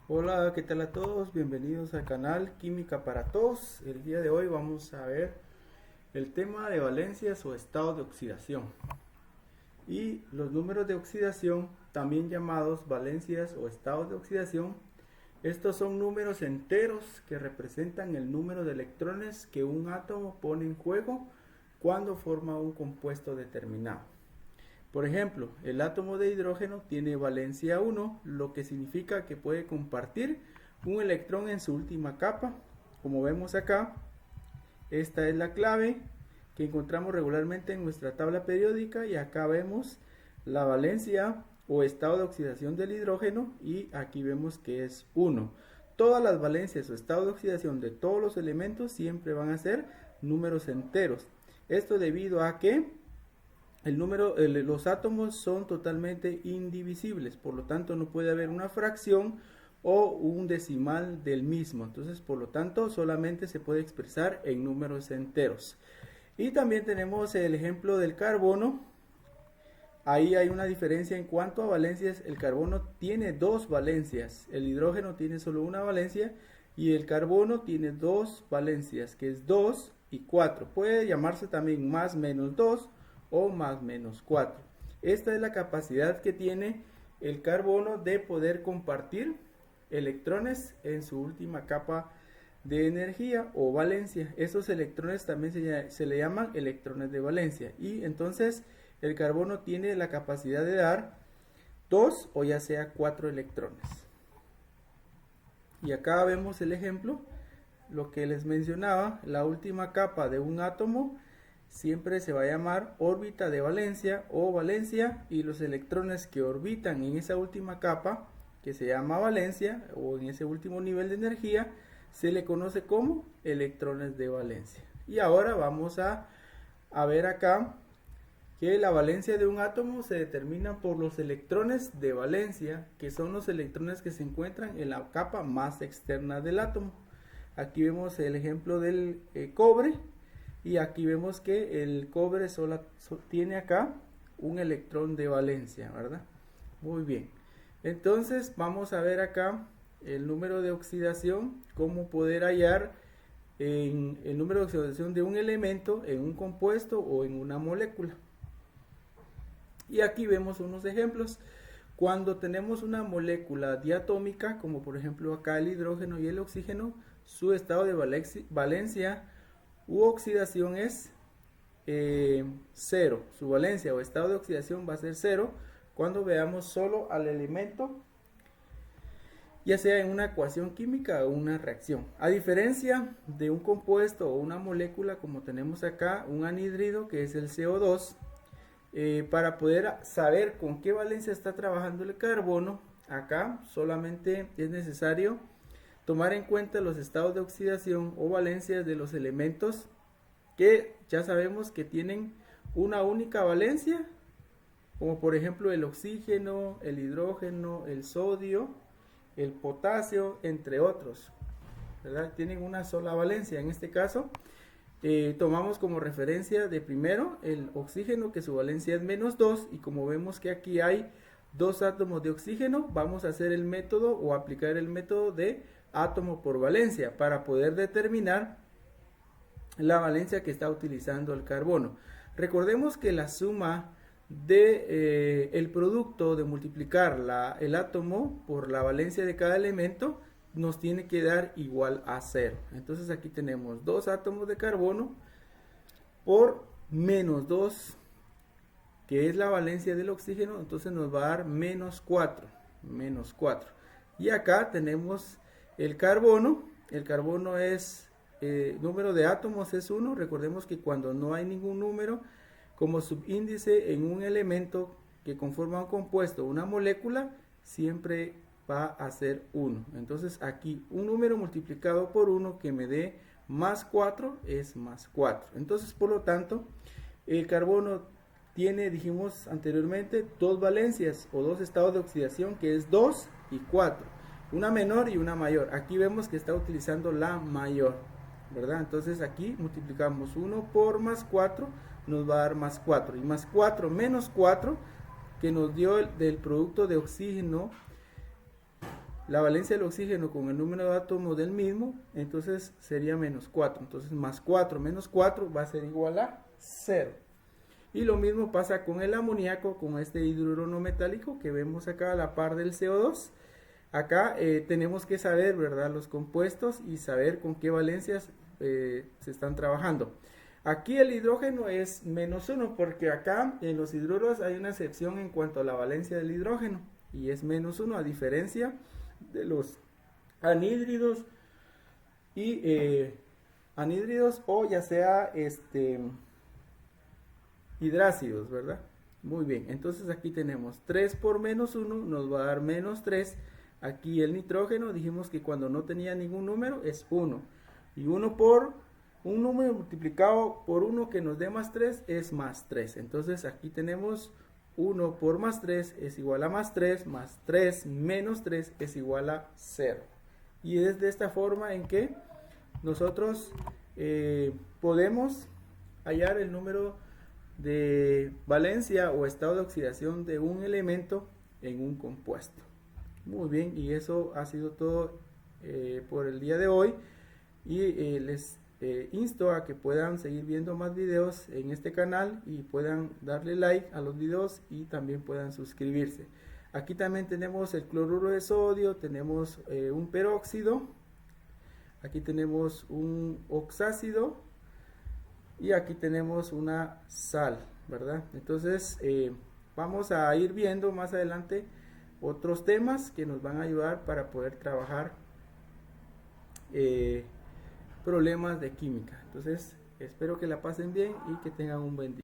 Hola, ¿qué tal a todos? Bienvenidos al canal Química para Todos. El día de hoy vamos a ver el tema de valencias o estados de oxidación. Y los números de oxidación, también llamados valencias o estados de oxidación, estos son números enteros que representan el número de electrones que un átomo pone en juego cuando forma un compuesto determinado. Por ejemplo, el átomo de hidrógeno tiene valencia 1, lo que significa que puede compartir un electrón en su última capa. Como vemos acá, esta es la clave que encontramos regularmente en nuestra tabla periódica, y acá vemos la valencia o estado de oxidación del hidrógeno, y aquí vemos que es 1. Todas las valencias o estado de oxidación de todos los elementos siempre van a ser números enteros. Esto debido a que los átomos son totalmente indivisibles, por lo tanto no puede haber una fracción o un decimal del mismo. Entonces, por lo tanto, solamente se puede expresar en números enteros. Y también tenemos el ejemplo del carbono. Ahí hay una diferencia en cuanto a valencias. El carbono tiene dos valencias, el hidrógeno tiene solo una valencia y el carbono tiene dos valencias, que es 2 y 4. Puede llamarse también más menos 2 o más menos 4. Esta es la capacidad que tiene el carbono de poder compartir electrones en su última capa de energía o valencia. Estos electrones también se le llaman electrones de valencia, y entonces el carbono tiene la capacidad de dar 2 o ya sea 4 electrones. Y acá vemos el ejemplo, lo que les mencionaba, la última capa de un átomo siempre se va a llamar órbita de valencia o valencia, y los electrones que orbitan en esa última capa, que se llama valencia, o en ese último nivel de energía, se le conoce como electrones de valencia. Y ahora vamos a ver acá que la valencia de un átomo se determina por los electrones de valencia, que son los electrones que se encuentran en la capa más externa del átomo. Aquí vemos el ejemplo del cobre, y aquí vemos que el cobre tiene acá un electrón de valencia, ¿verdad? Muy bien. Entonces vamos a ver acá el número de oxidación, cómo poder hallar el número de oxidación de un elemento en un compuesto o en una molécula. Y aquí vemos unos ejemplos. Cuando tenemos una molécula diatómica, como por ejemplo acá el hidrógeno y el oxígeno, su estado de valencia u oxidación es 0. Su valencia o estado de oxidación va a ser 0 cuando veamos solo al elemento, ya sea en una ecuación química o una reacción. A diferencia de un compuesto o una molécula, como tenemos acá un anhídrido que es el CO2, para poder saber con qué valencia está trabajando el carbono, acá solamente es necesario tomar en cuenta los estados de oxidación o valencias de los elementos que ya sabemos que tienen una única valencia, como por ejemplo el oxígeno, el hidrógeno, el sodio, el potasio, entre otros, ¿verdad? Tienen una sola valencia. En este caso tomamos como referencia de primero el oxígeno, que su valencia es -2, y como vemos que aquí hay dos átomos de oxígeno, vamos a hacer el método o aplicar el método de átomo por valencia para poder determinar la valencia que está utilizando el carbono. Recordemos que la suma de el producto de multiplicar el átomo por la valencia de cada elemento nos tiene que dar igual a 0. Entonces aquí tenemos dos átomos de carbono por -2, que es la valencia del oxígeno, entonces nos va a dar -4. Y acá tenemos el carbono es, número de átomos es 1. Recordemos que cuando no hay ningún número como subíndice en un elemento que conforma un compuesto, una molécula, siempre va a ser 1. Entonces aquí un número multiplicado por 1 que me dé +4 es +4. Entonces, por lo tanto, el carbono tiene, dijimos anteriormente, dos valencias o dos estados de oxidación, que es 2 y 4. Una menor y una mayor. Aquí vemos que está utilizando la mayor, ¿verdad? Entonces aquí multiplicamos 1 por +4, nos va a dar +4. Y +4 menos 4, que nos dio del producto de oxígeno la valencia del oxígeno con el número de átomos del mismo, entonces sería menos 4. Entonces más 4 menos 4 va a ser igual a 0. Y lo mismo pasa con el amoníaco, con este hidruro no metálico que vemos acá a la par del CO2. Acá tenemos que saber, ¿verdad?, los compuestos y saber con qué valencias se están trabajando. Aquí el hidrógeno es menos 1 porque acá en los hidruros hay una excepción en cuanto a la valencia del hidrógeno y es menos 1, a diferencia de los anhídridos y anhídridos o ya sea hidrácidos, ¿verdad? Muy bien, entonces aquí tenemos 3 por menos 1 nos va a dar menos 3. Aquí el nitrógeno dijimos que cuando no tenía ningún número es 1. Y 1 por un número multiplicado por 1 que nos dé más 3 es más 3. Entonces aquí tenemos 1 por más 3 es igual a más 3 menos 3 es igual a 0. Y es de esta forma en que nosotros podemos hallar el número de valencia o estado de oxidación de un elemento en un compuesto. Muy bien, y eso ha sido todo por el día de hoy, y les insto a que puedan seguir viendo más videos en este canal y puedan darle like a los videos y también puedan suscribirse. Aquí también tenemos el cloruro de sodio, tenemos un peróxido, aquí tenemos un oxácido y aquí tenemos una sal, ¿verdad? Entonces vamos a ir viendo más adelante otros temas que nos van a ayudar para poder trabajar problemas de química. Entonces espero que la pasen bien y que tengan un buen día.